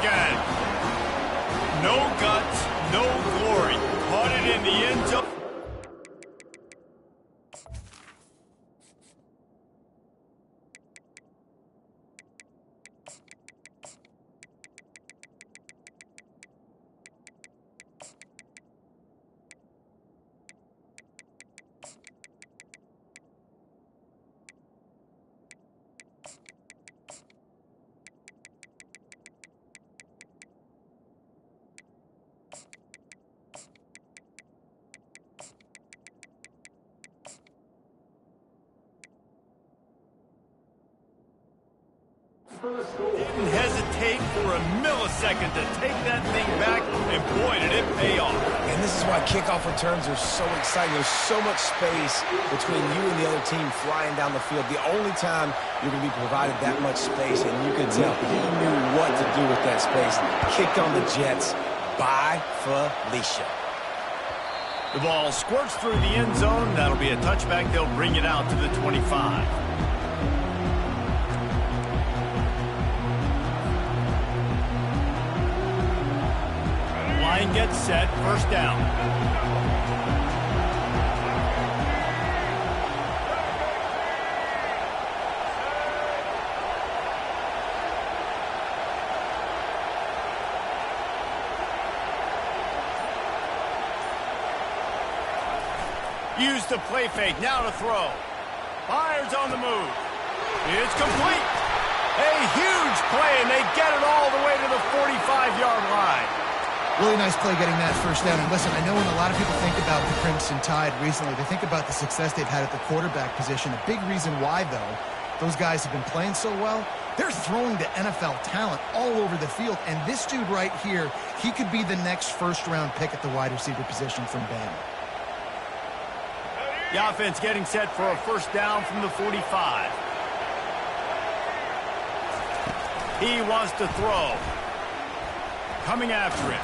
again. No guts, no glory. Caught it in the end zone. Didn't hesitate for a millisecond to take that thing back, and boy, did it pay off. And this is why kickoff returns are so exciting. There's so much space between you and the other team flying down the field. The only time you're going to be provided that much space, and you can tell he knew what to do with that space. Kicked on the Jets by Felicia. The ball squirts through the end zone. That'll be a touchback. They'll bring it out to the 25. Line gets set, first down. Use the play fake, now to throw. Fires on the move. It's complete. A huge play, and they get it all the way to the 45-yard line. Really nice play getting that first down. And listen, I know when a lot of people think about the Crimson Tide recently, they think about the success they've had at the quarterback position. A big reason why, though, those guys have been playing so well, they're throwing to NFL talent all over the field. And this dude right here, he could be the next first-round pick at the wide receiver position from Bama. The offense getting set for a first down from the 45. He wants to throw. Coming after him.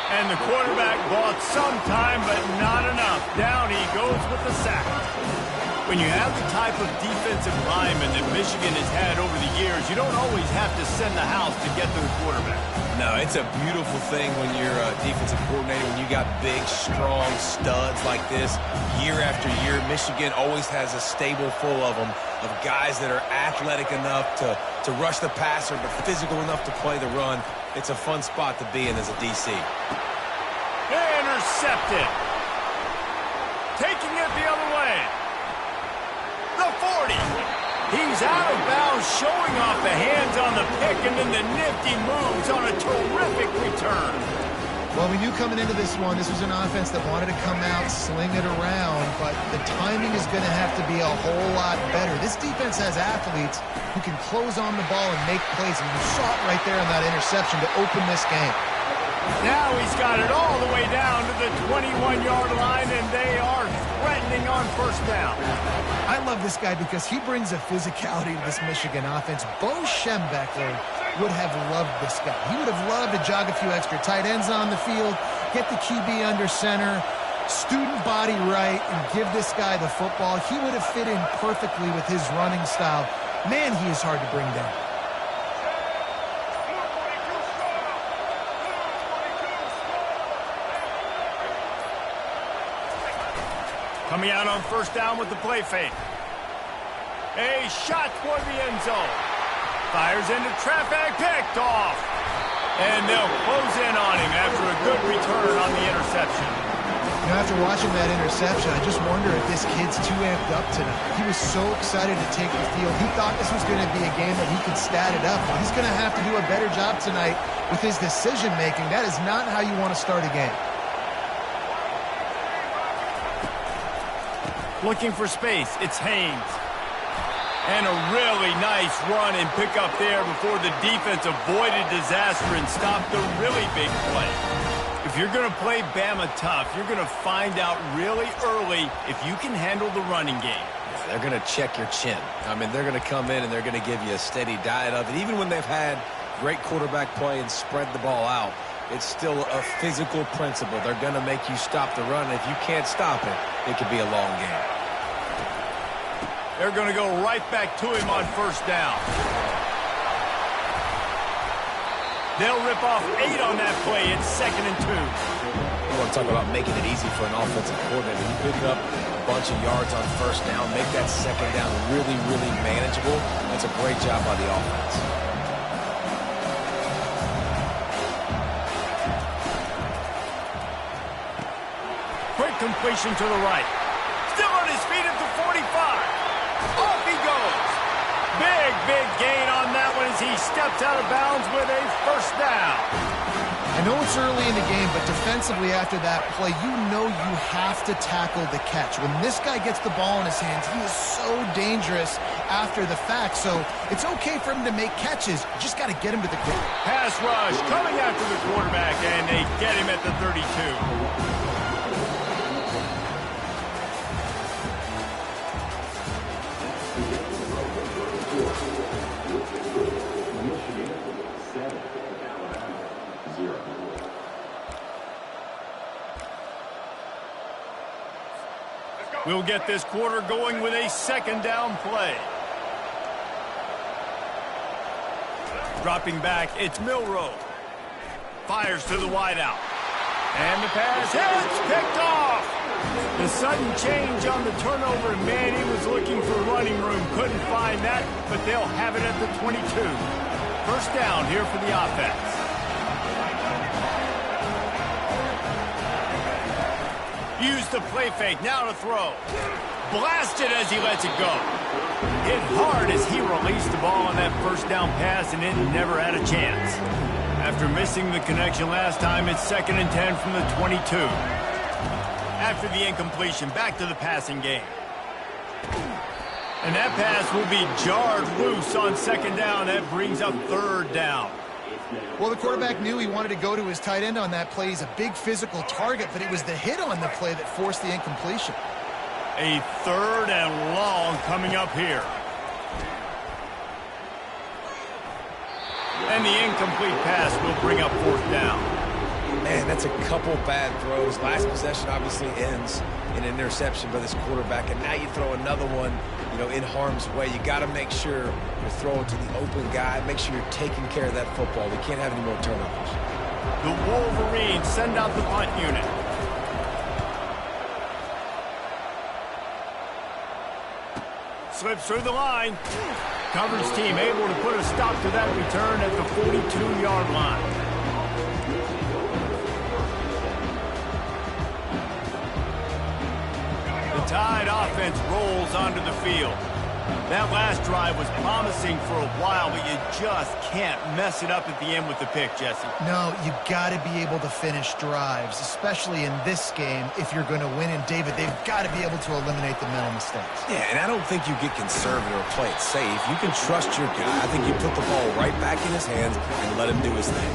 And the quarterback bought some time, but not enough. Down he goes with the sack. When you have the type of defensive lineman that Michigan has had over the years, you don't always have to send the house to get to the quarterback. No, it's a beautiful thing when you're a defensive coordinator, when you got big, strong studs like this. Year after year, Michigan always has a stable full of them, of guys that are athletic enough to rush the passer, but physical enough to play the run. It's a fun spot to be in as a DC. Intercepted. Taking it the other way. The 40. He's out of bounds, showing off the hands on the pick, and then the nifty moves on a terrific return. Well, we knew coming into this one, this was an offense that wanted to come out, sling it around, but the timing is going to have to be a whole lot better. This defense has athletes who can close on the ball and make plays, and you saw it right there in that interception to open this game. Now he's got it all the way down to the 21-yard line, and they are threatening on first down. I love this guy because he brings a physicality to this Michigan offense. Bo Schembechler would have loved this guy. He would have loved to jog a few extra tight ends on the field, get the QB under center, student body right, and give this guy the football. He would have fit in perfectly with his running style. Man, he is hard to bring down. Coming out on first down with the play fake. A shot toward the end zone. Fires into traffic, picked off. And they'll close in on him after a good return on the interception. You know, after watching that interception, I just wonder if this kid's too amped up tonight. He was so excited to take the field. He thought this was going to be a game that he could stat it up. But he's going to have to do a better job tonight with his decision-making. That is not how you want to start a game. Looking for space, it's Haynes. And a really nice run and pick up there before the defense avoided disaster and stopped the really big play. If you're going to play Bama tough, you're going to find out really early if you can handle the running game. They're going to check your chin. I mean, they're going to come in and they're going to give you a steady diet of it. Even when they've had great quarterback play and spread the ball out, it's still a physical principle. They're going to make you stop the run. If you can't stop it, it could be a long game. They're going to go right back to him on first down. They'll rip off 8 on that play. It's 2nd and 2. You want to talk about making it easy for an offensive coordinator. You pick up a bunch of yards on 1st down, make that 2nd down really, really manageable. That's a great job by the offense. Quick completion to the right. Still on his feet at the 45. Off he goes. Big gain on that one as he steps out of bounds with a 1st down. I know it's early in the game, but defensively after that play, you know you have to tackle the catch. When this guy gets the ball in his hands, he is so dangerous after the fact. So it's okay for him to make catches. You just got to get him to the ground. Pass rush coming after the quarterback, and they get him at the 32. We'll get this quarter going with a 2nd down play. Dropping back, it's Milroe. Fires to the wideout. And the pass hits, picked off. The sudden change on the turnover, man, he was looking for running room. Couldn't find that, but they'll have it at the 22. 1st down here for the offense. Use the play fake, now to throw. Blasted as he lets it go. Hit hard as he released the ball on that 1st down pass, and it never had a chance. After missing the connection last time, it's 2nd and 10 from the 22. After the incompletion, back to the passing game. And that pass will be jarred loose on 2nd down. That brings up 3rd down. Well, the quarterback knew he wanted to go to his tight end on that play. He's a big physical target, but it was the hit on the play that forced the incompletion. A 3rd and long coming up here. And the incomplete pass will bring up 4th down. Man, that's a couple bad throws. Last possession obviously ends in an interception by this quarterback, and now you throw another one, in harm's way. You got to make sure you're throwing to the open guy. Make sure you're taking care of that football. We can't have any more turnovers. The Wolverines send out the punt unit. Slips through the line. Coverage team able to put a stop to that return at the 42-yard line. The Tide offense rolls onto the field. That last drive was promising for a while, but you just can't mess it up at the end with the pick, Jesse. No, you got to be able to finish drives, especially in this game if you're going to win. And, David, they've got to be able to eliminate the mental mistakes. Yeah, and I don't think you get conservative or play it safe. You can trust your guy. I think you put the ball right back in his hands and let him do his thing.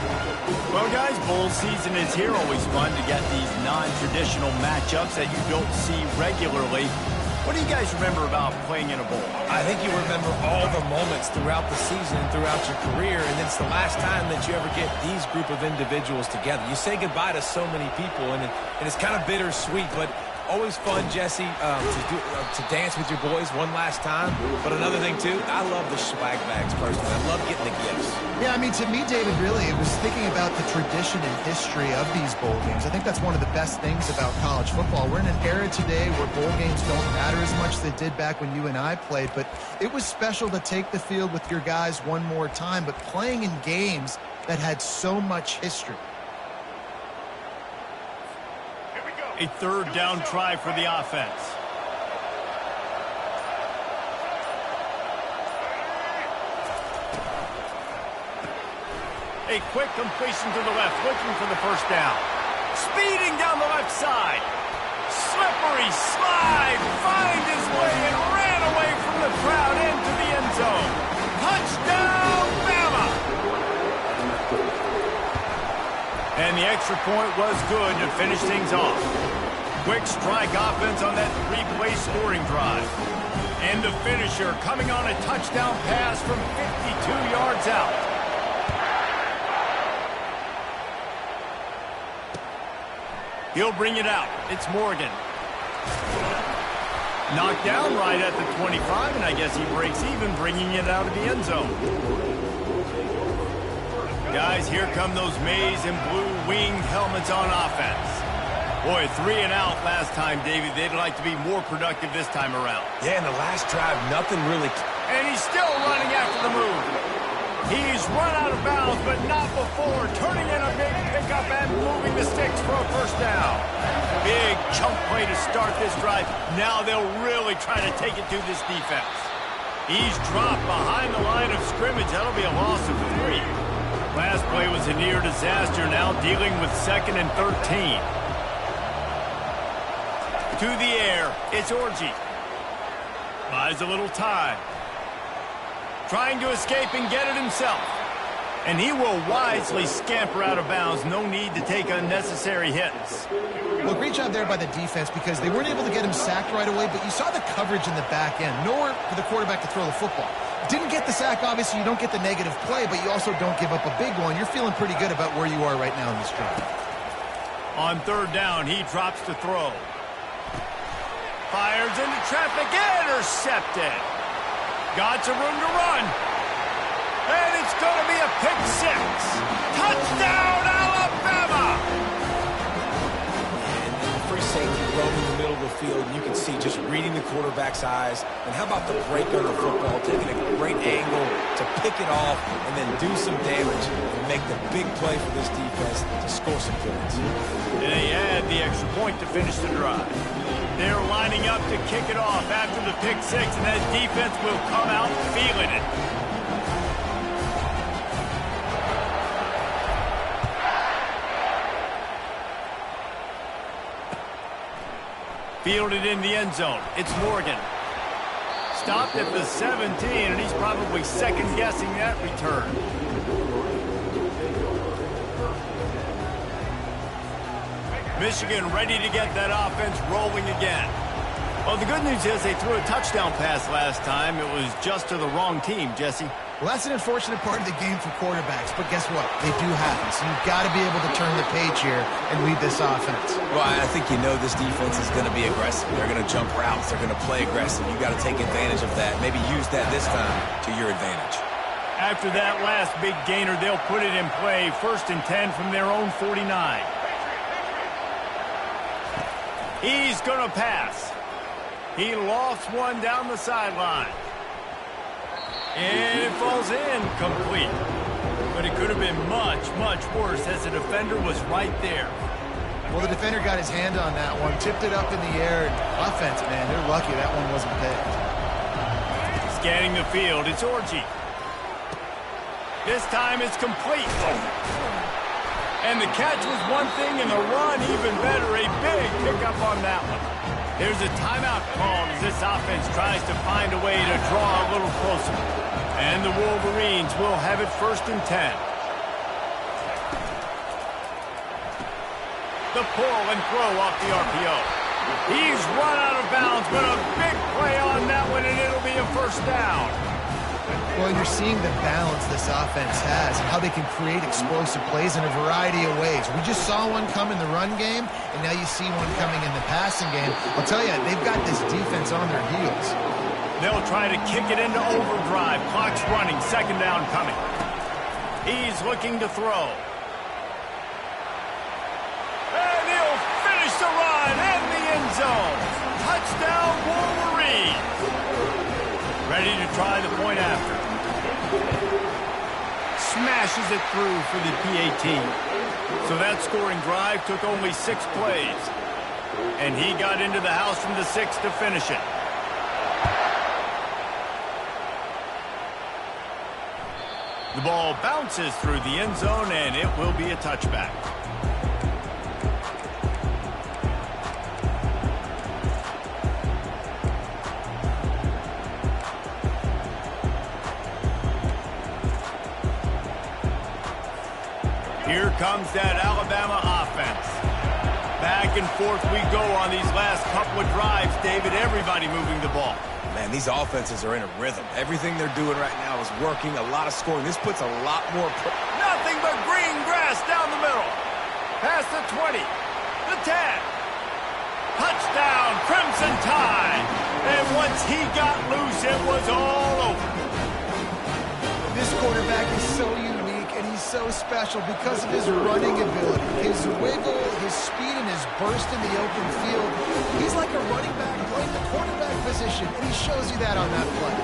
Well, guys, bowl season is here. Always fun to get these non-traditional matchups that you don't see regularly. What do you guys remember about playing in a bowl? I think you remember all the moments throughout the season and throughout your career, and it's the last time that you ever get these group of individuals together. You say goodbye to so many people, and it's kind of bittersweet, but always fun, Jesse, to dance with your boys one last time. But another thing, too, I love the swag bags, personally. I love getting the gifts. Yeah, I mean, to me, David, really, it was thinking about the tradition and history of these bowl games. I think that's one of the best things about college football. We're in an era today where bowl games don't matter as much as they did back when you and I played, but it was special to take the field with your guys one more time, but playing in games that had so much history. A 3rd down try for the offense. A quick completion to the left, looking for the 1st down. Speeding down the left side. Slippery slide, find his way and ran away from the crowd into the end zone. Touchdown, Bama! And the extra point was good to finish things off. Quick strike offense on that 3-play scoring drive. And the finisher coming on a touchdown pass from 52 yards out. He'll bring it out. It's Morgan. Knocked down right at the 25, and I guess he breaks even, bringing it out of the end zone. Guys, here come those maize and blue winged helmets on offense. Boy, 3 and out last time, David. They'd like to be more productive this time around. Yeah, in the last drive, nothing really... And he's still running after the move. He's run out of bounds, but not before turning in a big pickup and moving the sticks for a first down. Big chunk play to start this drive. Now they'll really try to take it to this defense. He's dropped behind the line of scrimmage. That'll be a loss of 3. Last play was a near disaster, now dealing with 2nd and 13. To the air, it's Orji. Buys a little time. Trying to escape and get it himself. And he will wisely scamper out of bounds. No need to take unnecessary hits. Well, great job there by the defense because they weren't able to get him sacked right away, but you saw the coverage in the back end. Nowhere for the quarterback to throw the football. Didn't get the sack, obviously. You don't get the negative play, but you also don't give up a big one. You're feeling pretty good about where you are right now in this drive. On 3rd down, he drops to throw. Fires into traffic, intercepted. Got some room to run. And it's going to be a pick 6. Touchdown, Alabama! And the free safety roaming the middle of the field. You can see just reading the quarterback's eyes. And how about the break on the football, taking a great angle to pick it off and then do some damage and make the big play for this defense to score some points. And they add the extra point to finish the drive. They're lining up to kick it off after the pick 6, and that defense will come out feeling it. Fielded in the end zone. It's Morgan. Stopped at the 17, and he's probably second-guessing that return. Michigan ready to get that offense rolling again. Well, the good news is they threw a touchdown pass last time. It was just to the wrong team, Jesse. Well, that's an unfortunate part of the game for quarterbacks, but guess what? They do happen, so you've got to be able to turn the page here and lead this offense. Well, I think you know this defense is going to be aggressive. They're going to jump routes. They're going to play aggressive. You've got to take advantage of that. Maybe use that this time to your advantage. After that last big gainer, they'll put it in play. 1st and 10 from their own 49. He's going to pass. He lofts one down the sideline. And it falls in complete. But it could have been much, much worse as the defender was right there. Well, the defender got his hand on that one, tipped it up in the air. Offense, man, they're lucky that one wasn't picked. Scanning the field, it's Orji. This time it's complete. And the catch was one thing, and the run even better. A big pickup on that one. There's a timeout called as this offense tries to find a way to draw a little closer. And the Wolverines will have it 1st and 10. The pull and throw off the RPO. He's run out of bounds, but a big play on that one, and it'll be a 1st down. Well, you're seeing the balance this offense has and how they can create explosive plays in a variety of ways. We just saw one come in the run game, and now you see one coming in the passing game. I'll tell you, they've got this defense on their heels. They'll try to kick it into overdrive. Clock's running. 2nd down coming. He's looking to throw. And he'll finish the run in the end zone. Touchdown, Wolverines. Ready to try the point after. Smashes it through for the PAT. So that scoring drive took only 6 plays. And he got into the house from the 6 to finish it. The ball bounces through the end zone, and it will be a touchback. Here comes that Alabama offense. Back and forth we go on these last couple of drives, David. Everybody moving the ball. Man, these offenses are in a rhythm. Everything they're doing right now is working. A lot of scoring. This puts a lot more... Nothing but green grass down the middle. Past the 20. The 10. Touchdown, Crimson Tide. And once he got loose, it was all over. This quarterback is so unique, and he's so special because of his running ability, his wiggle, his speed, and his burst in the open field. He's like a running back playing the quarterback position, and he shows you that on that play.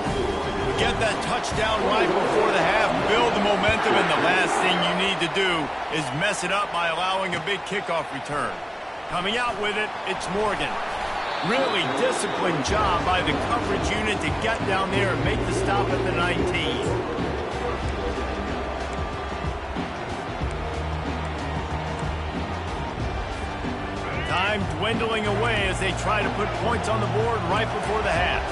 Get that touchdown right before the half, build the momentum, and the last thing you need to do is mess it up by allowing a big kickoff return. Coming out with it, it's Morgan. Really disciplined job by the coverage unit to get down there and make the stop at the 19. Time dwindling away as they try to put points on the board right before the half.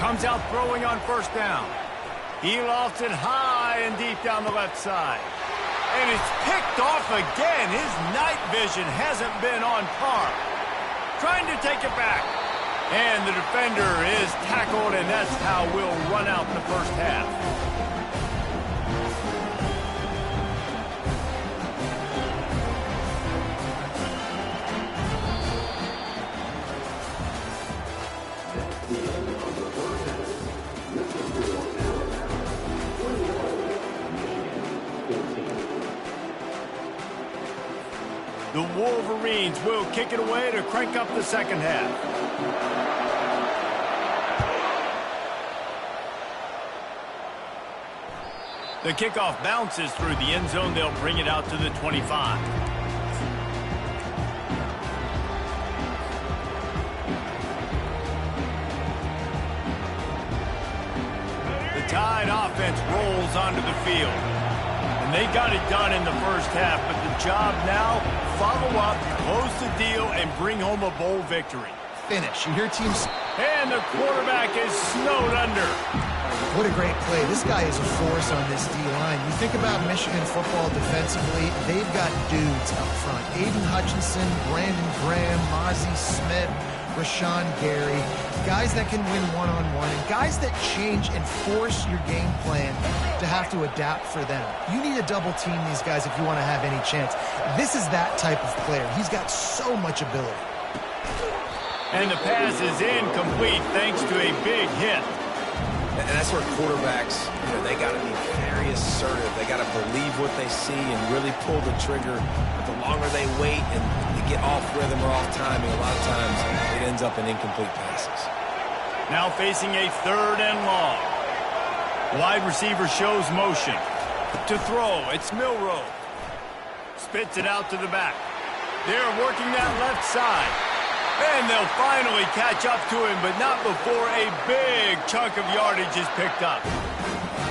Comes out throwing on first down. He lofts it high and deep down the left side. And it's picked off again. His night vision hasn't been on par. Trying to take it back. And the defender is tackled, and that's how we'll run out the first half. The Wolverines will kick it away to crank up the second half. The kickoff bounces through the end zone. They'll bring it out to the 25. The Tide offense rolls onto the field. And they got it done in the first half, but the job now, follow up, close the deal, and bring home a bowl victory. Finish. You hear teams... And the quarterback is snowed under. What a great play. This guy is a force on this D-line. You think about Michigan football defensively, they've got dudes up front. Aiden Hutchinson, Brandon Graham, Mozzie Smith, Rashawn Gary. Guys that can win one-on-one, and guys that change and force your game plan to have to adapt for them. You need to double team these guys if you want to have any chance. This is that type of player. He's got so much ability. And the pass is incomplete thanks to a big hit. And that's where quarterbacks, they got to be very assertive. They got to believe what they see and really pull the trigger. But the longer they wait and they get off rhythm or off timing, a lot of times it ends up in incomplete passes. Now facing a 3rd and long. Wide receiver shows motion. To throw, it's Milroe. Spits it out to the back. They're working that left side. And they'll finally catch up to him, but not before a big chunk of yardage is picked up.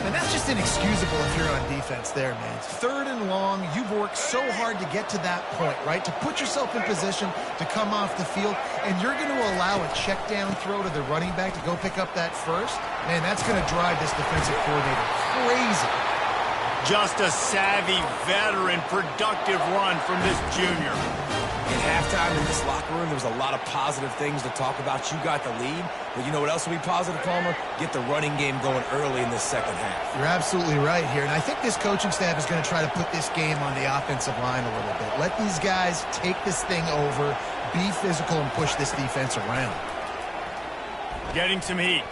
And that's just inexcusable if you're on defense there, man. 3rd and long, you've worked so hard to get to that point, right? To put yourself in position to come off the field, and you're going to allow a check down throw to the running back to go pick up that first? Man, that's going to drive this defensive coordinator crazy. Just a savvy, veteran, productive run from this junior. At halftime in this locker room, there was a lot of positive things to talk about. You got the lead, but you know what else will be positive, Palmer? Get the running game going early in this second half. You're absolutely right here, and I think this coaching staff is going to try to put this game on the offensive line a little bit. Let these guys take this thing over, be physical, and push this defense around. Getting some heat.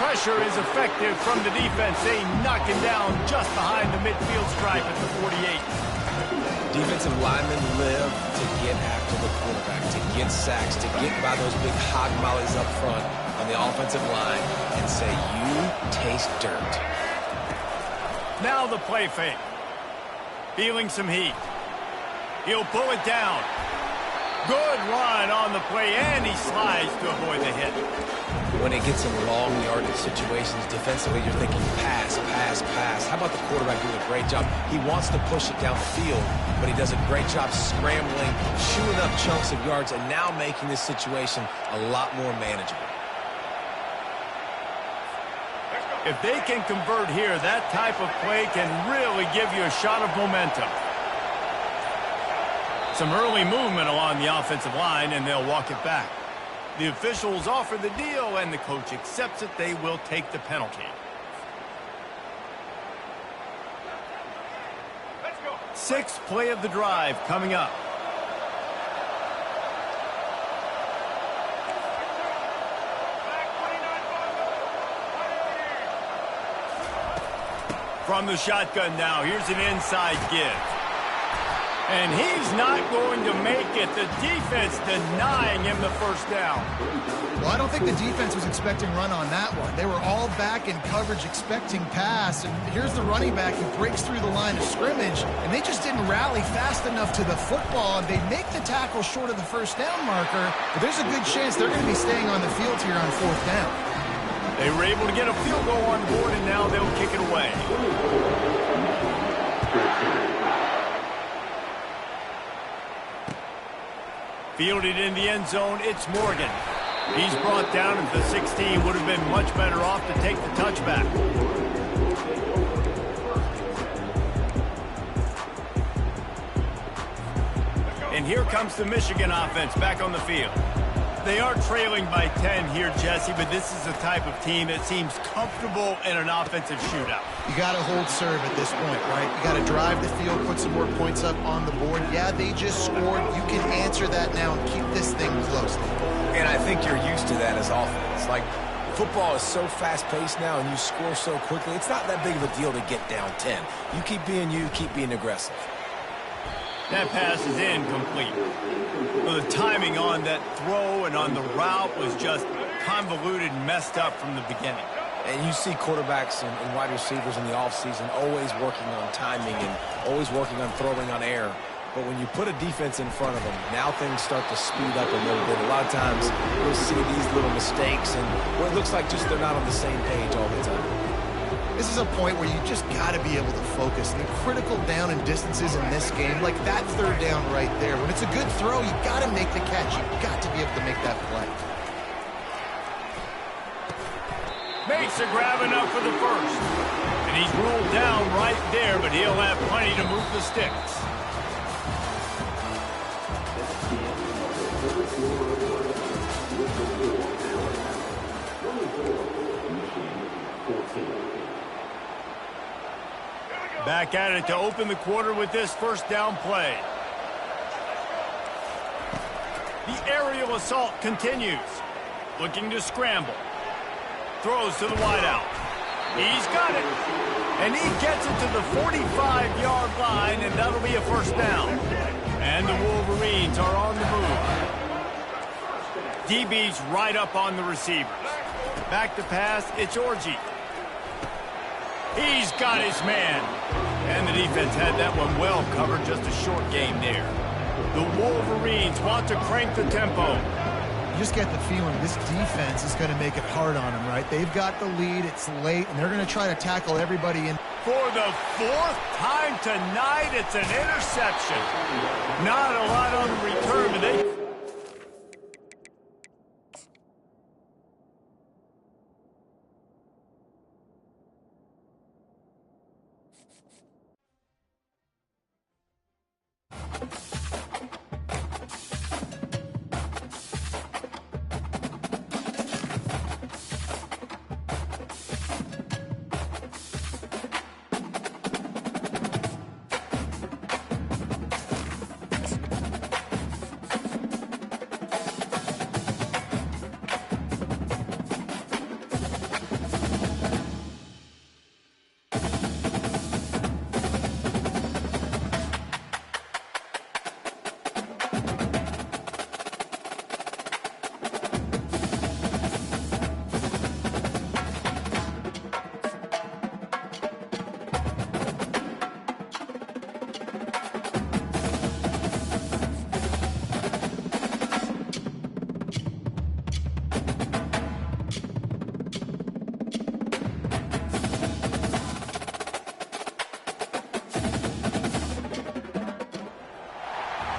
Pressure is effective from the defense. They knock him down just behind the midfield stripe at the 48. Defensive linemen live to get after the quarterback, to get sacks, to get by those big hog mollies up front on the offensive line and say, you taste dirt. Now the play fake. Feeling some heat. He'll pull it down. Good run on the play, and he slides to avoid the hit. When it gets in long yardage situations, defensively, you're thinking pass, pass, pass. How about the quarterback doing a great job? He wants to push it down the field, but he does a great job scrambling, chewing up chunks of yards, and now making this situation a lot more manageable. If they can convert here, that type of play can really give you a shot of momentum. Some early movement along the offensive line, and they'll walk it back. The officials offer the deal, and the coach accepts it. They will take the penalty. Sixth play of the drive coming up. From the shotgun now, here's an inside give. And he's not going to make it. The defense denying him the first down. Well, I don't think the defense was expecting run on that one. They were all back in coverage expecting pass. And here's the running back who breaks through the line of scrimmage. And they just didn't rally fast enough to the football. They make the tackle short of the first down marker. But there's a good chance they're going to be staying on the field here on fourth down. They were able to get a field goal on the board, and now they'll kick it away. Fielded in the end zone, it's Morgan. He's brought down at the 16. Would have been much better off to take the touchback. And here comes the Michigan offense back on the field. They are trailing by 10 here, Jesse, but this is the type of team that seems comfortable in an offensive shootout. You got to hold serve at this point, right? You got to drive the field, put some more points up on the board. Yeah, they just scored. You can answer that now and keep this thing close. And I think you're used to that as offense. Like, football is so fast-paced now and you score so quickly, it's not that big of a deal to get down 10. You keep being aggressive. That pass is incomplete. Well, the timing on that throw and on the route was just convoluted and messed up from the beginning. And you see quarterbacks and wide receivers in the offseason always working on timing and always working on throwing on air. But when you put a defense in front of them, now things start to speed up a little bit. A lot of times you'll see these little mistakes and where it looks like just they're not on the same page all the time. This is a point where you just got to be able to focus. The critical down and distances in this game, like that third down right there. When it's a good throw, you got to make the catch. You got to be able to make that play. Makes a grab enough for the first. And he's ruled down right there, but he'll have plenty to move the sticks. Back at it to open the quarter with this first down play. The aerial assault continues. Looking to scramble. Throws to the wideout. He's got it. And he gets it to the 45-yard line, and that'll be a first down. And the Wolverines are on the move. DB's right up on the receivers. Back to pass, it's Orji. He's got his man. And the defense had that one well covered, just a short game there. The Wolverines want to crank the tempo. You just get the feeling this defense is going to make it hard on them, right? They've got the lead, it's late, and they're going to try to tackle everybody in. For the fourth time tonight, it's an interception. Not a lot on the return, but they...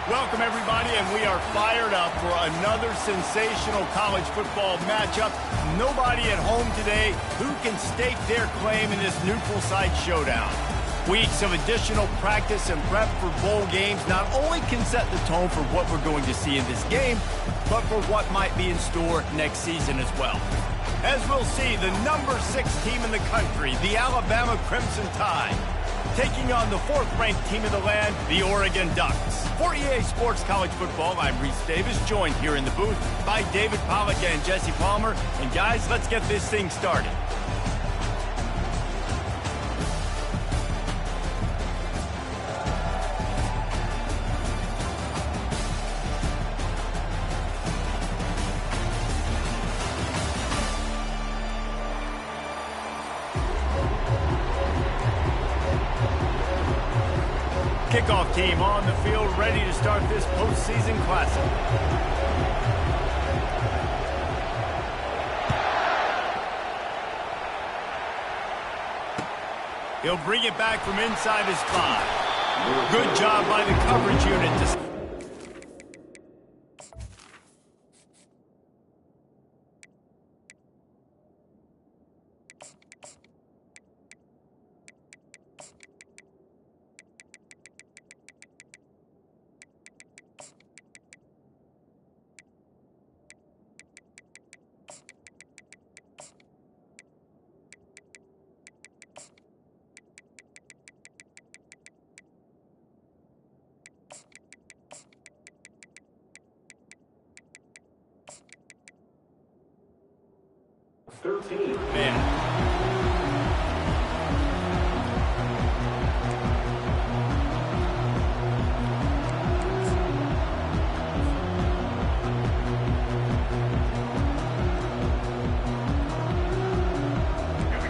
Welcome, everybody, and we are fired up for another sensational college football matchup. Nobody at home today who can stake their claim in this neutral site showdown. Weeks of additional practice and prep for bowl games not only can set the tone for what we're going to see in this game, but for what might be in store next season as well. As we'll see, the number 6 team in the country, the Alabama Crimson Tide, taking on the 4th-ranked team in the land, the Oregon Ducks. For EA Sports College Football, I'm Reese Davis, joined here in the booth by David Pollack and Jesse Palmer. And guys, let's get this thing started. kickoff team on the field, ready to start this postseason classic. He'll bring it back from inside his 5. Good job by the coverage unit to... Man.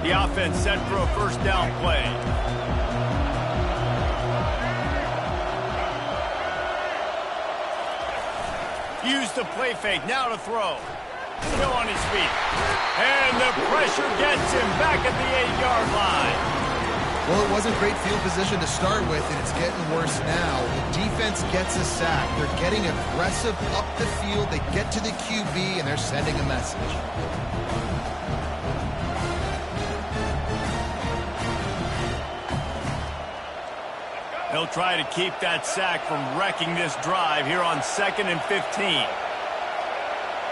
The offense set for a first down play. Use the play fake, now to throw. Still on his feet. And the pressure gets him back at the 8-yard line. Well, it wasn't great field position to start with, and it's getting worse now. The defense gets a sack. They're getting aggressive up the field. They get to the QB, and they're sending a message. He'll try to keep that sack from wrecking this drive here on 2nd and 15.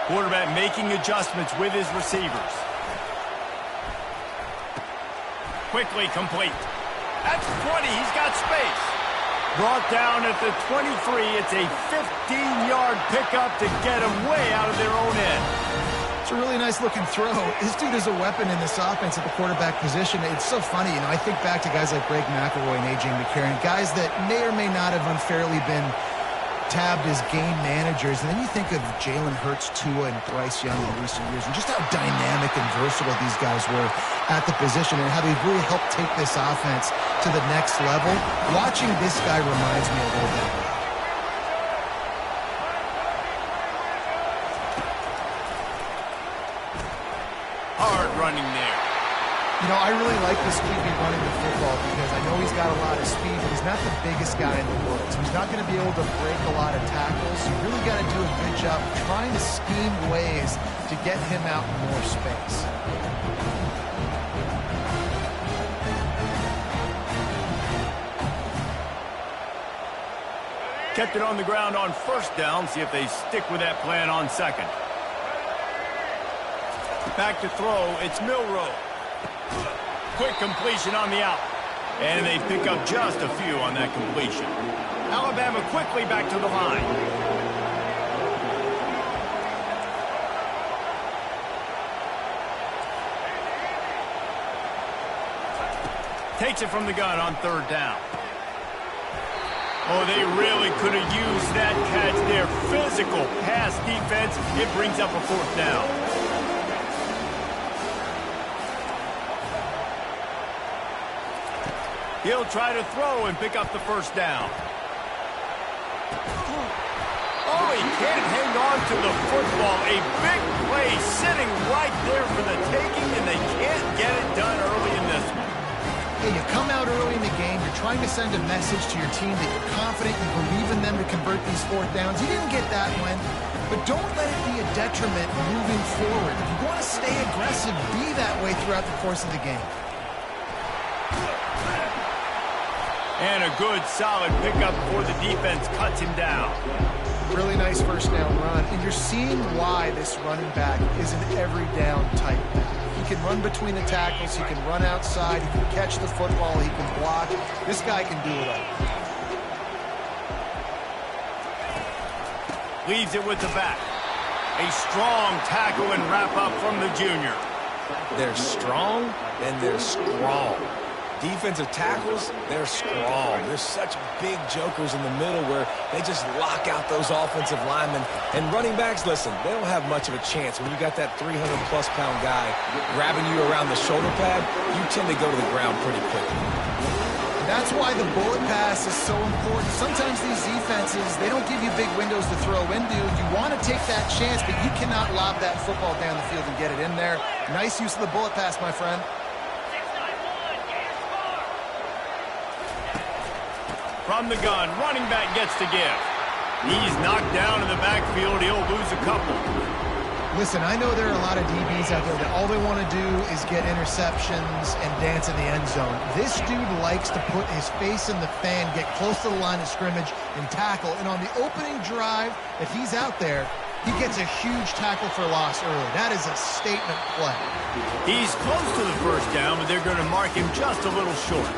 Quarterback making adjustments with his receivers. Quickly complete. At the 20, he's got space. Brought down at the 23. It's a 15-yard pickup to get him way out of their own end. It's a really nice-looking throw. This dude is a weapon in this offense at the quarterback position. It's so funny, you know, I think back to guys like Greg McElroy and A.J. McCarron, guys that may or may not have unfairly been tabbed as game managers, and then you think of Jalen Hurts, Tua, and Bryce Young in recent years, and just how dynamic and versatile these guys were at the position, and how they've really helped take this offense to the next level. Watching this guy reminds me a little bit. Hard running there. You know, I really like this QB running the football because I know he's got a lot of speed, but he's not the biggest guy in the world. So he's not going to be able to break a lot of tackles. You really got to do a good job of trying to scheme ways to get him out in more space. Kept it on the ground on first down. See if they stick with that plan on second. Back to throw. It's Milroe. Quick completion on the out. And they pick up just a few on that completion. Alabama quickly back to the line. Takes it from the gun on 3rd down. Oh, they really could have used that catch there. Physical pass defense. It brings up a 4th down. He'll try to throw and pick up the first down. Oh, he can't hang on to the football. A big play sitting right there for the taking, and they can't get it done early in this one. Hey, you come out early in the game, you're trying to send a message to your team that you're confident, you believe in them to convert these 4th downs. You didn't get that one, but don't let it be a detriment moving forward. If you want to stay aggressive, be that way throughout the course of the game. And a good, solid pickup before the defense cuts him down. Really nice first down run, and you're seeing why this running back is an every down type back. He can run between the tackles, he can run outside, he can catch the football, he can block. This guy can do it all. Leaves it with the back. A strong tackle and wrap up from the junior. They're strong and they're strong. Defensive tackles, they're strong. There's such big jokers in the middle where they just lock out those offensive linemen. And running backs, listen, they don't have much of a chance. When you got that 300-plus pound guy grabbing you around the shoulder pad, you tend to go to the ground pretty quickly. That's why the bullet pass is so important. Sometimes these defenses, they don't give you big windows to throw into. You want to take that chance, but you cannot lob that football down the field and get it in there. Nice use of the bullet pass, my friend. From the gun, running back gets to give. He's knocked down in the backfield. He'll lose a couple. Listen, I know there are a lot of DBs out there that all they want to do is get interceptions and dance in the end zone. This dude likes to put his face in the fan, get close to the line of scrimmage, and tackle. And on the opening drive that he's out there, he gets a huge tackle for loss early. That is a statement play. He's close to the first down, but they're going to mark him just a little short.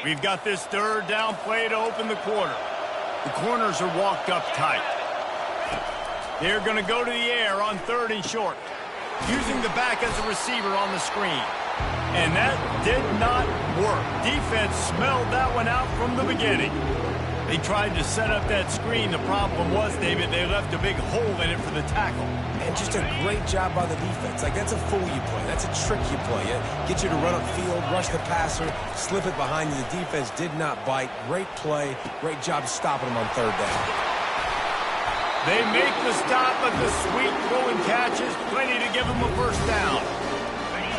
We've got this third down play to open the quarter. The corners are walked up tight. They're going to go to the air on 3rd and short, using the back as a receiver on the screen. And that did not work. Defense smelled that one out from the beginning. They tried to set up that screen. The problem was, David, they left a big hole in it for the tackle. And just a great job by the defense. Like, that's a fool you play. That's a trick you play. Get you to run upfield, rush the passer, slip it behind you. The defense did not bite. Great play. Great job stopping them on 3rd down. They make the stop, but the sweet throw and catch is plenty to give them a first down.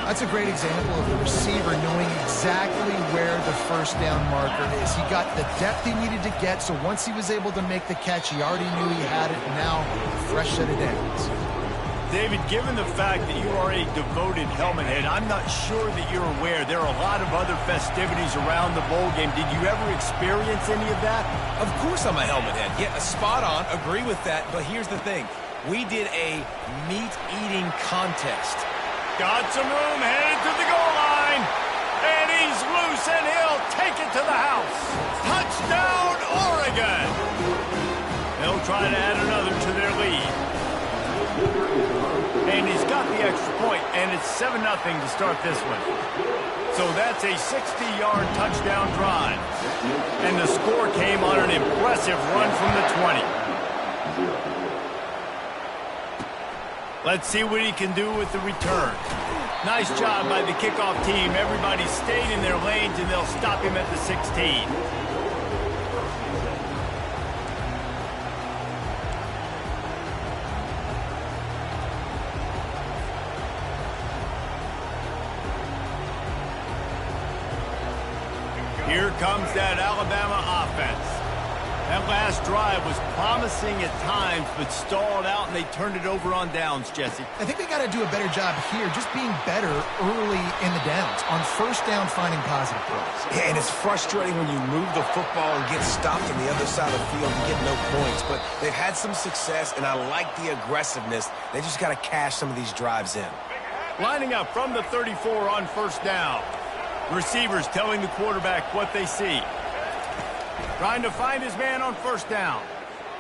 That's a great example of the receiver knowing exactly where the first down marker is. He got the depth he needed to get, so once he was able to make the catch, he already knew he had it, and now a fresh set of downs. David, given the fact that you are a devoted helmet head, I'm not sure that you're aware there are a lot of other festivities around the bowl game. Did you ever experience any of that? Of course I'm a helmet head. Yeah, spot on. Agree with that. But here's the thing. We did a meat-eating contest. Got some room, headed to the goal line. And he's loose, and he'll take it to the house. Touchdown, Oregon. They'll try to add another to their lead. And he's got the extra point, and it's 7-0 to start this one. So that's a 60-yard touchdown drive. And the score came on an impressive run from the 20. Let's see what he can do with the return. Nice job by the kickoff team. Everybody stayed in their lanes, and they'll stop him at the 16. Here comes that Alabama offense. That last drive was promising at times, but stalled out, and they turned it over on downs, Jesse. I think they got to do a better job here, just being better early in the downs. On first down, finding positive plays. Yeah, and it's frustrating when you move the football and get stopped on the other side of the field and get no points. But they've had some success, and I like the aggressiveness. They just got to cash some of these drives in. Lining up from the 34 on first down. Receivers telling the quarterback what they see. Trying to find his man on first down.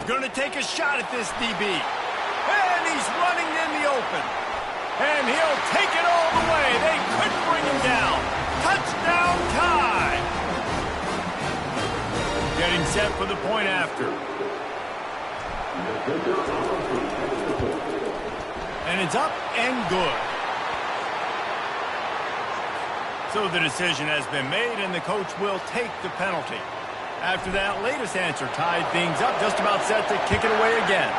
Going to take a shot at this DB. And he's running in the open. And he'll take it all the way. They couldn't bring him down. Touchdown tie. Getting set for the point after. And it's up and good. So the decision has been made, and the coach will take the penalty. After that latest answer tied things up, just about set to kick it away again.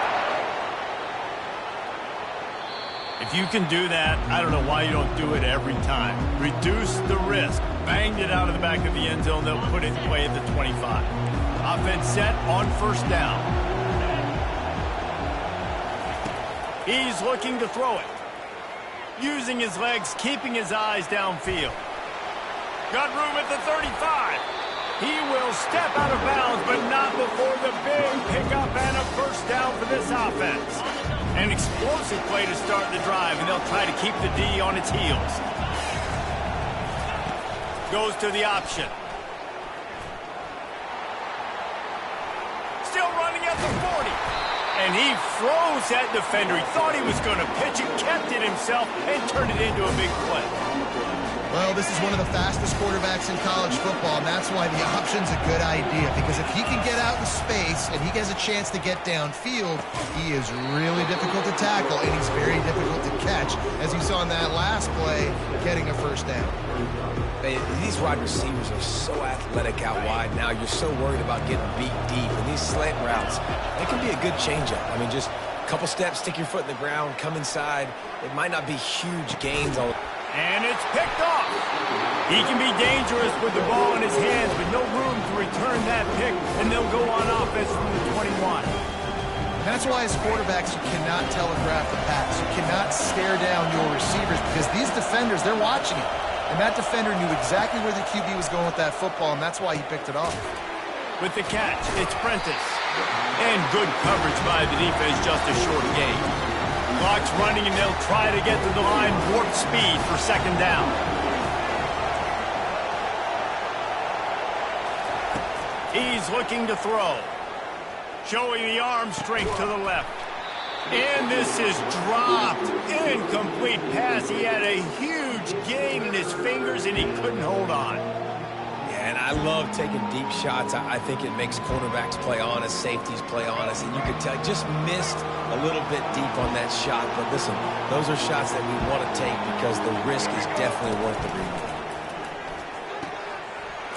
If you can do that, I don't know why you don't do it every time. Reduce the risk. Banged it out of the back of the end zone. They'll put it away at the 25. Offense set on first down. He's looking to throw it. Using his legs, keeping his eyes downfield. Got room at the 35. He will step out of bounds, but not before the big pickup and a first down for this offense. An explosive play to start the drive, and they'll try to keep the D on its heels. Goes to the option. Still running at the 40. And he froze that defender. He thought he was going to pitch it, kept it himself, and turned it into a big play. Well, this is one of the fastest quarterbacks in college football, and that's why the option's a good idea, because if he can get out in space and he has a chance to get downfield, he is really difficult to tackle, and he's very difficult to catch, as you saw in that last play, getting a first down. These wide receivers are so athletic out wide now. You're so worried about getting beat deep, and these slant routes, they can be a good changeup. I mean, just a couple steps, stick your foot in the ground, come inside. It might not be huge gains on. And it's picked off. He can be dangerous with the ball in his hands, but no room to return that pick, and they'll go on offense from the 21. And that's why as quarterbacks, you cannot telegraph the pass. You cannot stare down your receivers, because these defenders, they're watching it. And that defender knew exactly where the QB was going with that football, and that's why he picked it off. With the catch, it's Prentice. And good coverage by the defense, just a short gain. Clock's running, and they'll try to get to the line warp speed for second down. He's looking to throw. Showing the arm strength to the left. And this is dropped. Incomplete pass. He had a huge gain in his fingers, and he couldn't hold on. And I love taking deep shots. I think it makes cornerbacks play honest, safeties play honest, and you can tell just missed a little bit deep on that shot. But listen, those are shots that we want to take because the risk is definitely worth the reward.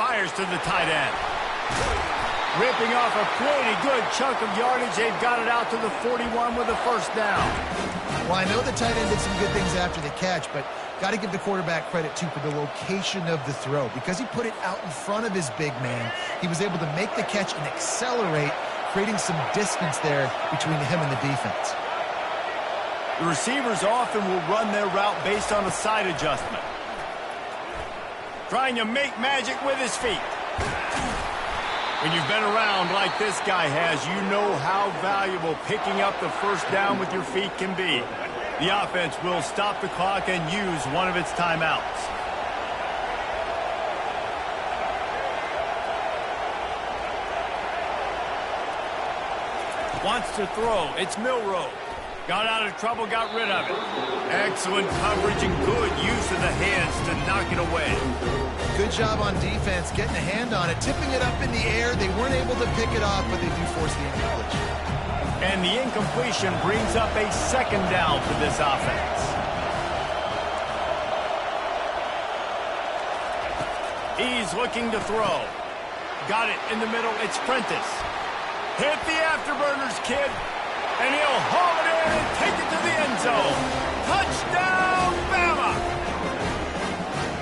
Fires to the tight end. Ripping off a pretty good chunk of yardage. They've got it out to the 41 with a first down. Well, I know the tight end did some good things after the catch, but got to give the quarterback credit, too, for the location of the throw. Because he put it out in front of his big man, he was able to make the catch and accelerate, creating some distance there between him and the defense. The receivers often will run their route based on a side adjustment. Trying to make magic with his feet. When you've been around like this guy has, you know how valuable picking up the first down with your feet can be. The offense will stop the clock and use one of its timeouts. Wants to throw. It's Milroe. Got out of trouble, got rid of it. Excellent coverage and good use of the hands to knock it away. Good job on defense, getting a hand on it, tipping it up in the air. They weren't able to pick it off, but they do force the incompletion. And the incompletion brings up a second down for this offense. He's looking to throw. Got it in the middle. It's Prentice. Hit the afterburners, kid. And he'll haul it in and take it to the end zone. Touchdown, Bama!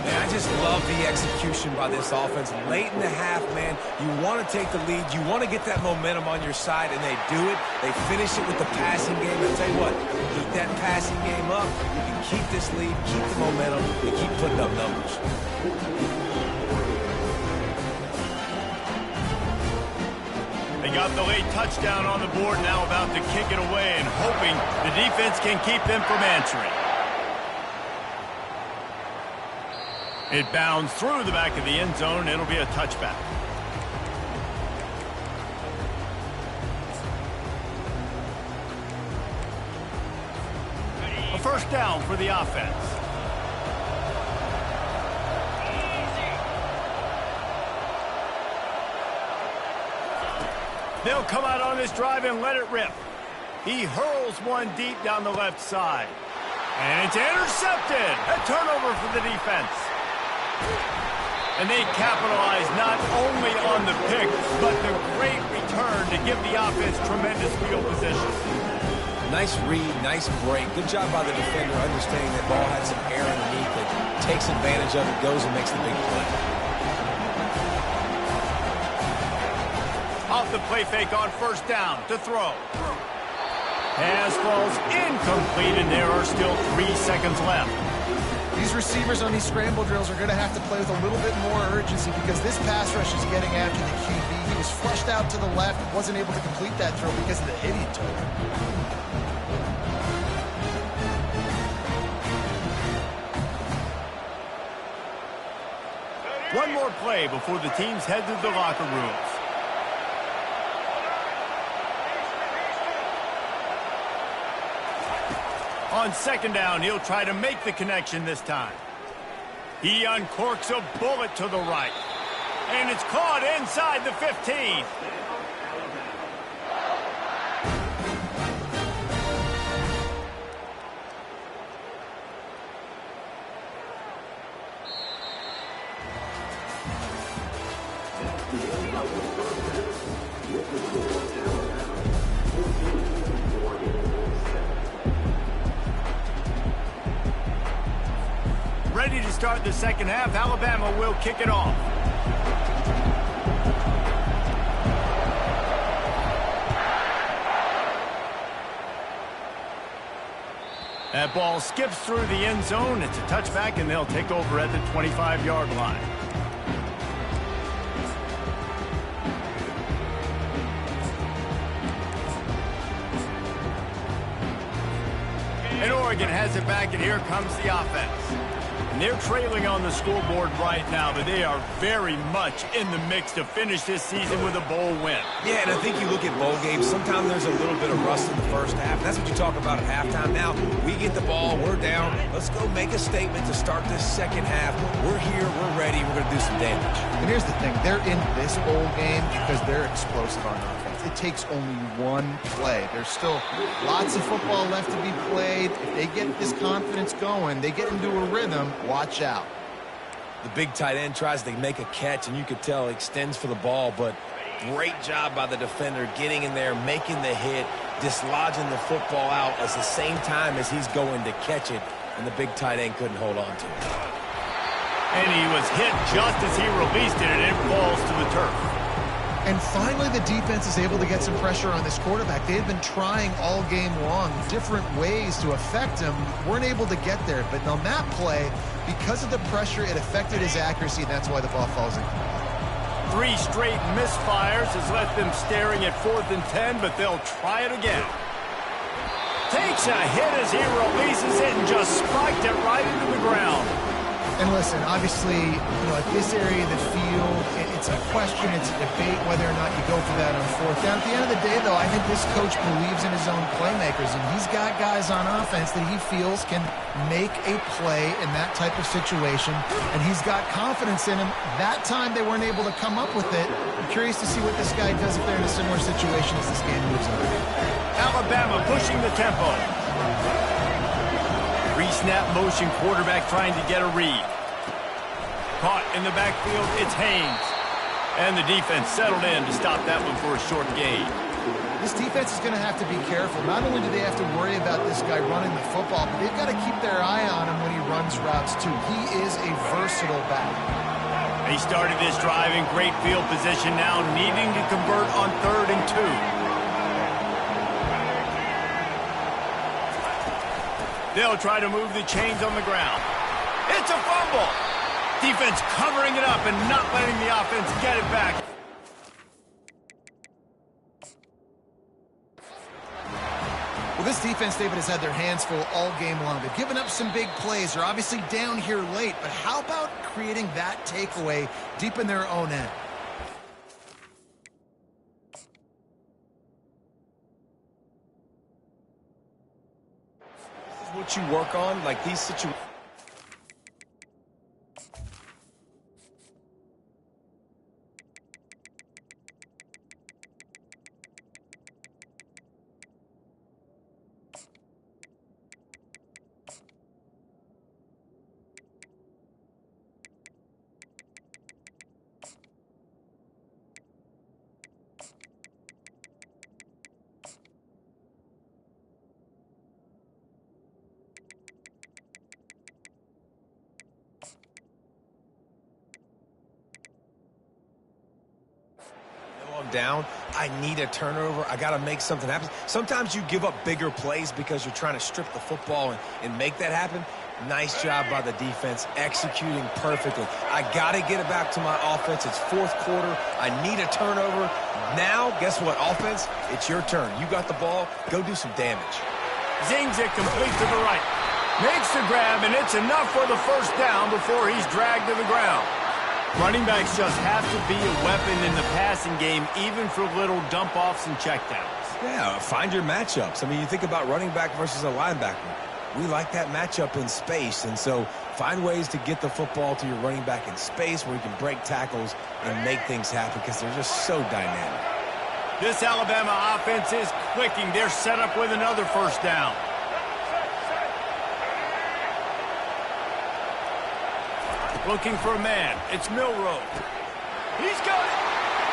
Man, I just love the execution by this offense. Late in the half, man, you want to take the lead. You want to get that momentum on your side, and they do it. They finish it with the passing game. I'll tell you what, keep that passing game up. You can keep this lead, keep the momentum, and keep putting up numbers. They got the late touchdown on the board, now about to kick it away and hoping the defense can keep them from answering. It bounds through the back of the end zone. It'll be a touchback. A first down for the offense. They'll come out on this drive and let it rip. He hurls one deep down the left side. And it's intercepted. A turnover for the defense. And they capitalize not only on the pick, but the great return to give the offense tremendous field position. Nice read, nice break. Good job by the defender understanding that ball had some air underneath it. Takes advantage of it, goes and makes the big play. Off the play fake on first down to throw. Pass falls incomplete, and there are still 3 seconds left. These receivers on these scramble drills are going to have to play with a little bit more urgency because this pass rush is getting after the QB. He was flushed out to the left, wasn't able to complete that throw because of the hit he took. One more play before the teams head to the locker rooms. On second down, he'll try to make the connection this time. He uncorks a bullet to the right. And it's caught inside the 15. Ready to start the second half. Alabama will kick it off. That ball skips through the end zone. It's a touchback, and they'll take over at the 25-yard line. And Oregon has it back, and here comes the offense. And they're trailing on the scoreboard right now, but they are very much in the mix to finish this season with a bowl win. Yeah, and I think you look at bowl games, sometimes there's a little bit of rust in the first half. That's what you talk about at halftime. Now, we get the ball, we're down. Let's go make a statement to start this second half. We're here, we're ready, we're going to do some damage. And here's the thing. They're in this bowl game because they're explosive on offense. It takes only one play. There's still lots of football left to be played. If they get this confidence going, they get into a rhythm, watch out. The big tight end tries to make a catch, and you could tell he extends for the ball, but great job by the defender getting in there, making the hit, dislodging the football out at the same time as he's going to catch it, and the big tight end couldn't hold on to it. And he was hit just as he released it, and it falls to the turf. And finally, the defense is able to get some pressure on this quarterback. They had been trying all game long different ways to affect him. Weren't able to get there. But on that play, because of the pressure, it affected his accuracy, and that's why the ball falls in. 3 straight misfires has left them staring at 4th and 10, but they'll try it again. Takes a hit as he releases it and just spiked it right into the ground. And listen, obviously, at this area of the field, it's a question, it's a debate whether or not you go for that on 4th down. At the end of the day, though, I think this coach believes in his own playmakers, and he's got guys on offense that he feels can make a play in that type of situation, and he's got confidence in him. That time, they weren't able to come up with it. I'm curious to see what this guy does if they're in a similar situation as this game moves on. Alabama pushing the tempo. Pre-snap motion, quarterback trying to get a read. Caught in the backfield, it's Haynes. And the defense settled in to stop that one for a short gain. This defense is going to have to be careful. Not only do they have to worry about this guy running the football, but they've got to keep their eye on him when he runs routes, too. He is a versatile back. They started this drive in great field position, now needing to convert on 3rd and 2. They'll try to move the chains on the ground. It's a fumble. Defense covering it up and not letting the offense get it back. Well, this defense, David, has had their hands full all game long. They've given up some big plays. They're obviously down here late, but how about creating that takeaway deep in their own end? What you work on, like these situations. Down, I need a turnover. I got to make something happen. Sometimes you give up bigger plays because you're trying to strip the football and make that happen. Nice job by the defense, executing perfectly. I got to get it back to my offense. It's 4th quarter. I need a turnover. Now, guess what, offense? It's your turn. You got the ball. Go do some damage. Zings it complete to the right. Makes the grab, and it's enough for the first down before he's dragged to the ground. Running backs just have to be a weapon in the passing game, even for little dump-offs and checkdowns. Yeah, find your matchups. I mean, you think about running back versus a linebacker. We like that matchup in space, and so Find ways to get the football to your running back in space where you can break tackles and make things happen because they're just so dynamic. This Alabama offense is clicking. They're set up with another first down. Looking for a man. It's Milroe. He's got it.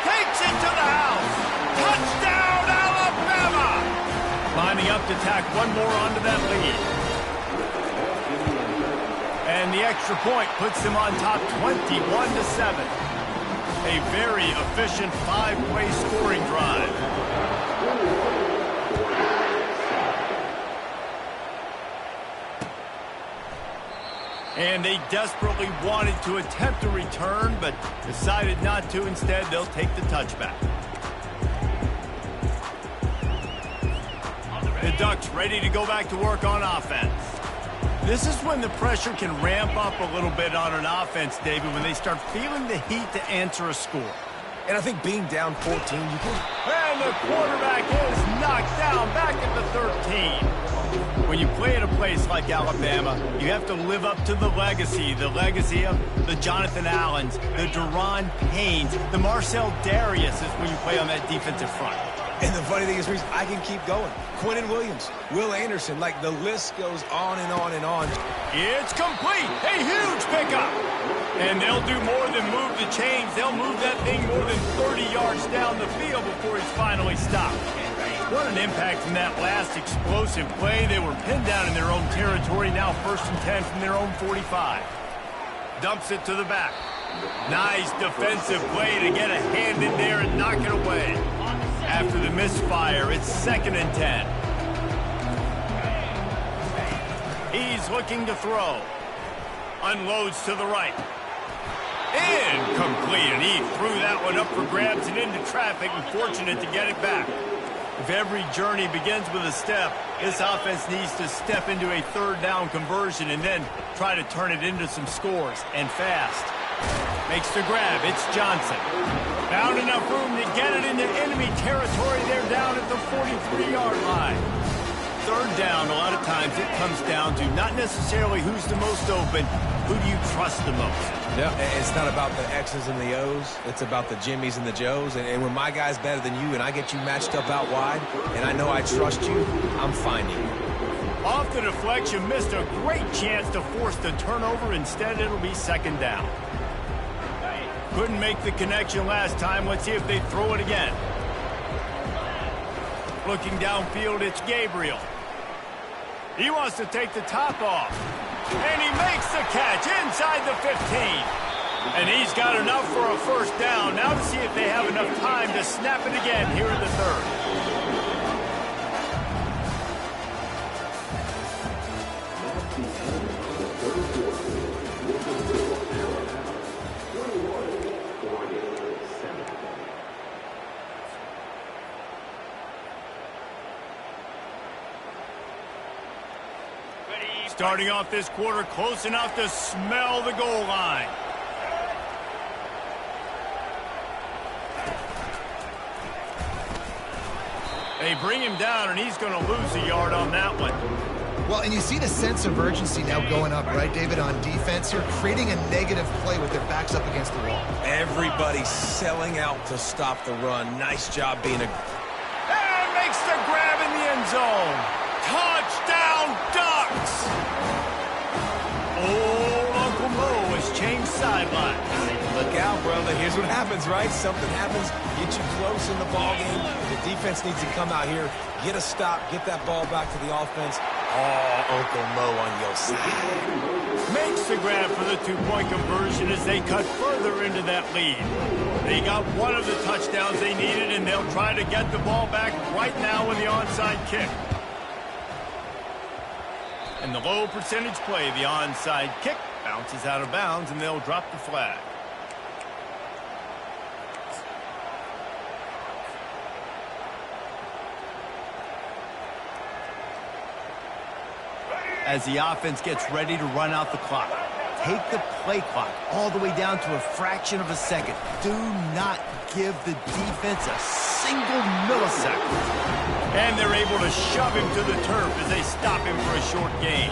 Takes it to the house. Touchdown, Alabama! Lining up to tack one more onto that lead. And the extra point puts them on top 21-7. A very efficient 5-play scoring drive. And they desperately wanted to attempt a return, but decided not to. Instead, they'll take the touchback. The Ducks ready to go back to work on offense. This is when the pressure can ramp up a little bit on an offense, David, when they start feeling the heat to answer a score. And I think being down 14, you can... And the quarterback is knocked down back at the 13. When you play at a place like Alabama, you have to live up to the legacy of the Jonathan Allens, the Deron Paynes, the Marcel Darius is when you play on that defensive front. And the funny thing is, Reese, I can keep going. Quinnen Williams, Will Anderson, like the list goes on and on and on. It's complete. A huge pickup. And they'll do more than move the chains. They'll move that thing more than 30 yards down the field before he's finally stopped. What an impact from that last explosive play. They were pinned down in their own territory. Now 1st and 10 from their own 45. Dumps it to the back. Nice defensive play to get a hand in there and knock it away. After the misfire, it's 2nd and 10. He's looking to throw. Unloads to the right. Incomplete, and he threw that one up for grabs and into traffic, and fortunate to get it back. If every journey begins with a step, this offense needs to step into a 3rd down conversion and then try to turn it into some scores, and fast. Makes the grab. It's Johnson. Found enough room to get it into enemy territory. They're down at the 43-yard line. 3rd down, a lot of times it comes down to not necessarily who's the most open, who do you trust the most? Yeah, it's not about the X's and the O's. It's about the Jimmies and the Joes. And when my guy's better than you and I get you matched up out wide and I know I trust you, I'm finding you. Off the deflection, missed a great chance to force the turnover. Instead, it'll be 2nd down. Couldn't make the connection last time. Let's see if they throw it again. Looking downfield, it's Gabriel. He wants to take the top off. And he makes the catch inside the 15. And he's got enough for a 1st down. Now to see if they have enough time to snap it again here in the 3rd. Starting off this quarter close enough to smell the goal line. They bring him down, and he's going to lose a yard on that one. Well, and you see the sense of urgency now going up, right, David, on defense here, creating a negative play with their backs up against the wall. Everybody's selling out to stop the run. Nice job being a... And makes the grab in the end zone. Touchdown, Ducks! Old Uncle Mo has changed sidelines. Look out, brother. Here's what happens, right? Something happens, get you close in the ball game. The defense needs to come out here, get a stop, get that ball back to the offense. Oh, Uncle Mo on your side. Makes the grab for the 2-point conversion as they cut further into that lead. They got one of the touchdowns they needed, and they'll try to get the ball back right now with the onside kick. And the low percentage play, the onside kick, bounces out of bounds, and they'll drop the flag. As the offense gets ready to run out the clock, take the play clock all the way down to a fraction of a second. Do not give the defense a single millisecond. And they're able to shove him to the turf as they stop him for a short gain.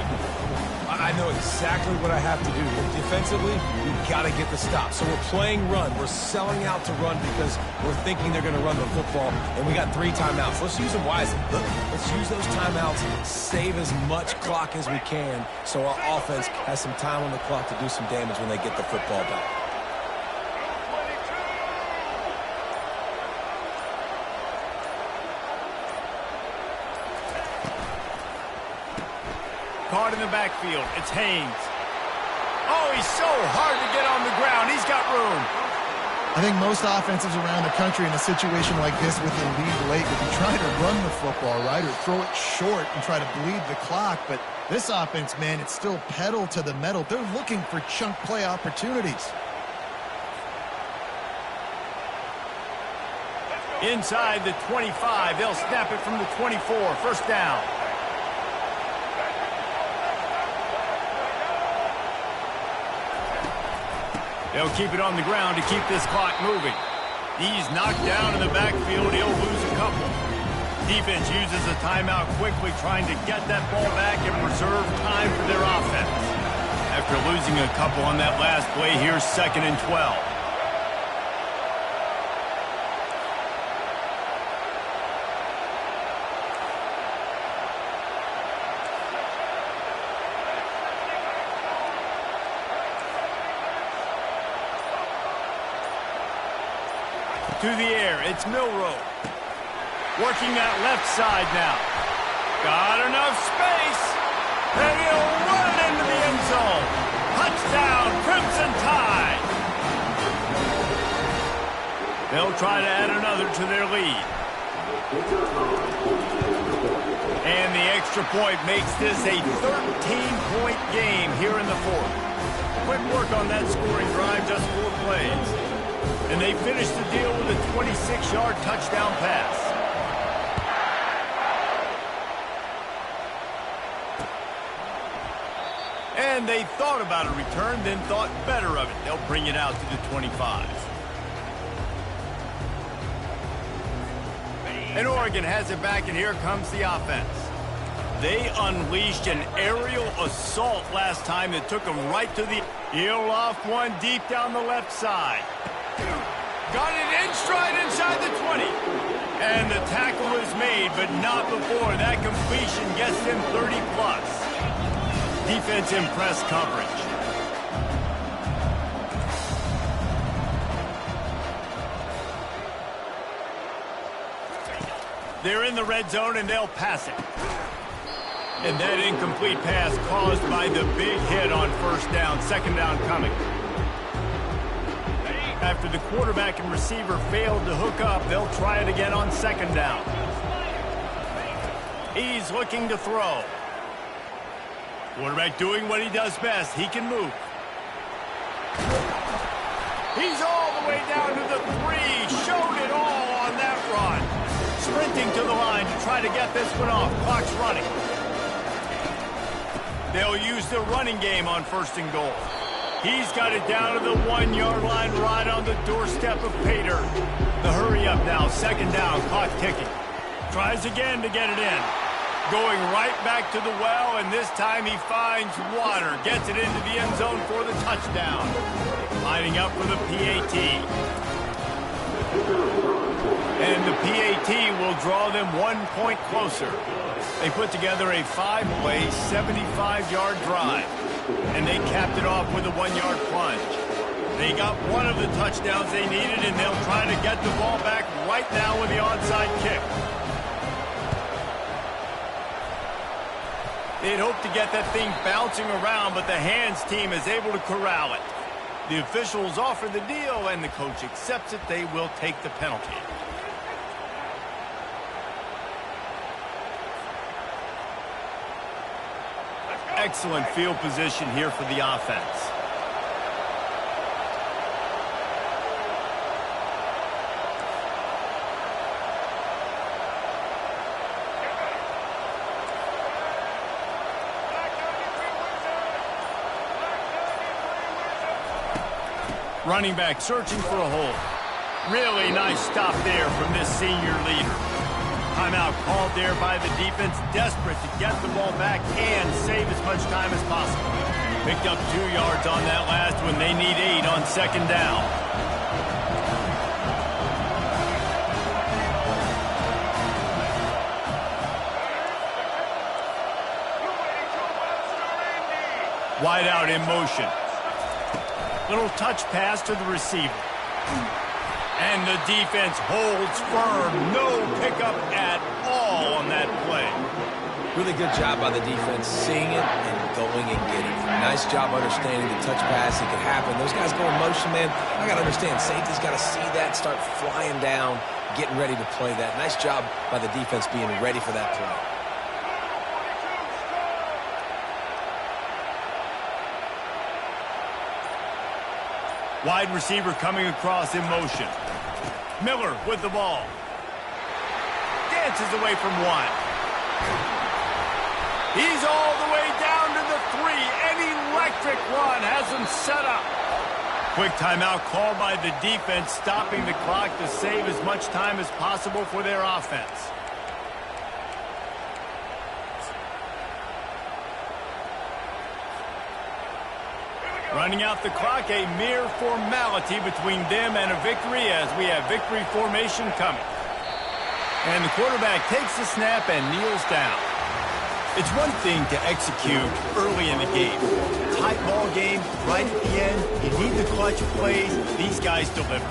I know exactly what I have to do here. Defensively, we've got to get the stop. So we're playing run. We're selling out to run because we're thinking they're going to run the football, and we got 3 timeouts. Let's use them wisely. Look, let's use those timeouts, save as much clock as we can so our offense has some time on the clock to do some damage when they get the football back. Caught in the backfield. It's Haynes. Oh, he's so hard to get on the ground. He's got room. I think most offenses around the country in a situation like this with a lead late would be trying to run the football, right, or throw it short and try to bleed the clock. But this offense, man, it's still pedal to the metal. They're looking for chunk play opportunities. Inside the 25. They'll snap it from the 24. First down. They'll keep it on the ground to keep this clock moving. He's knocked down in the backfield. He'll lose a couple. Defense uses a timeout quickly, trying to get that ball back and preserve time for their offense. After losing a couple on that last play, here's 2nd and 12. To the air, it's Milrow. Working that left side now. Got enough space. And he'll run it into the end zone. Touchdown, Crimson Tide. They'll try to add another to their lead. And the extra point makes this a 13-point game here in the 4th. Quick work on that scoring drive, just 4 plays. And they finish the deal with a 26-yard touchdown pass. And they thought about a return, then thought better of it. They'll bring it out to the 25. And Oregon has it back, and here comes the offense. They unleashed an aerial assault last time that took them right to the... He'll off one deep down the left side. Got it in stride inside the 20. And the tackle is made, but not before that completion gets him 30-plus. Defense in press coverage. They're in the red zone, and they'll pass it. And that incomplete pass caused by the big hit on first down. 2nd down coming. After the quarterback and receiver failed to hook up, they'll try it again on 2nd down. He's looking to throw. Quarterback doing what he does best. He can move. He's all the way down to the 3. Showed it all on that run. Sprinting to the line to try to get this one off. Clock's running. They'll use the running game on 1st and goal. He's got it down to the 1-yard line right on the doorstep of Pater. The hurry up now. 2nd down. Clock ticking. Tries again to get it in. Going right back to the well, and this time he finds water. Gets it into the end zone for the touchdown. Lining up for the PAT. And the PAT will draw them 1 point closer. They put together a 5-play, 75-yard drive. And they capped it off with a 1-yard plunge. They got one of the touchdowns they needed, and they'll try to get the ball back right now with the onside kick. They'd hoped to get that thing bouncing around, but the hands team is able to corral it. The officials offer the deal, and the coach accepts it. They will take the penalty. Excellent field position here for the offense. Running back searching for a hole. Really nice stop there from this senior leader. Timeout called there by the defense, desperate to get the ball back and save as much time as possible. Picked up 2 yards on that last one. They need 8 on second down. Wide out in motion. Little touch pass to the receiver. And the defense holds firm. No pickup at all on that play. Really good job by the defense, seeing it and going and getting it. Nice job understanding the touch pass. It could happen. Those guys go in motion, man. I got to understand, safety's got to see that, start flying down, getting ready to play that. Nice job by the defense being ready for that play. Wide receiver coming across in motion. Miller with the ball. Dances away from one. He's all the way down to the 3. An electric run has him set up. Quick timeout called by the defense, stopping the clock to save as much time as possible for their offense. Running out the clock, a mere formality between them and a victory as we have victory formation coming. And the quarterback takes the snap and kneels down. It's one thing to execute early in the game. Tight ball game, right at the end, you need the clutch plays. These guys deliver.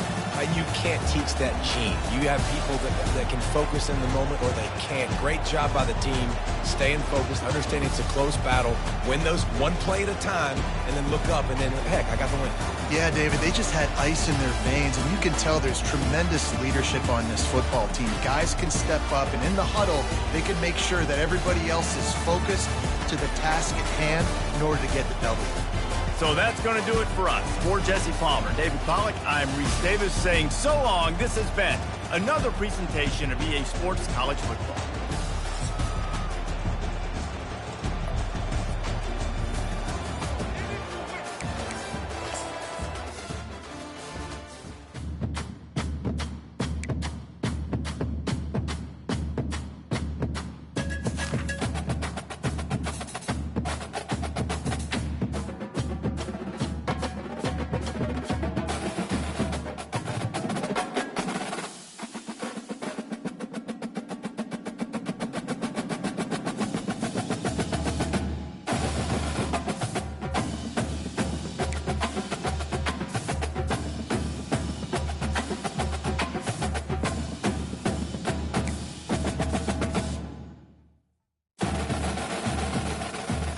You can't teach that gene. You have people that can focus in the moment or they can't. Great job by the team, staying focused, understanding it's a close battle, win those one play at a time, and then look up, and then, heck, I got the win. Yeah, David, they just had ice in their veins, and you can tell there's tremendous leadership on this football team. Guys can step up, and in the huddle, they can make sure that everybody else is focused to the task at hand in order to get the W. So that's going to do it for us. For Jesse Palmer, David Pollack, I'm Reese Davis saying so long. This has been another presentation of EA Sports College Football.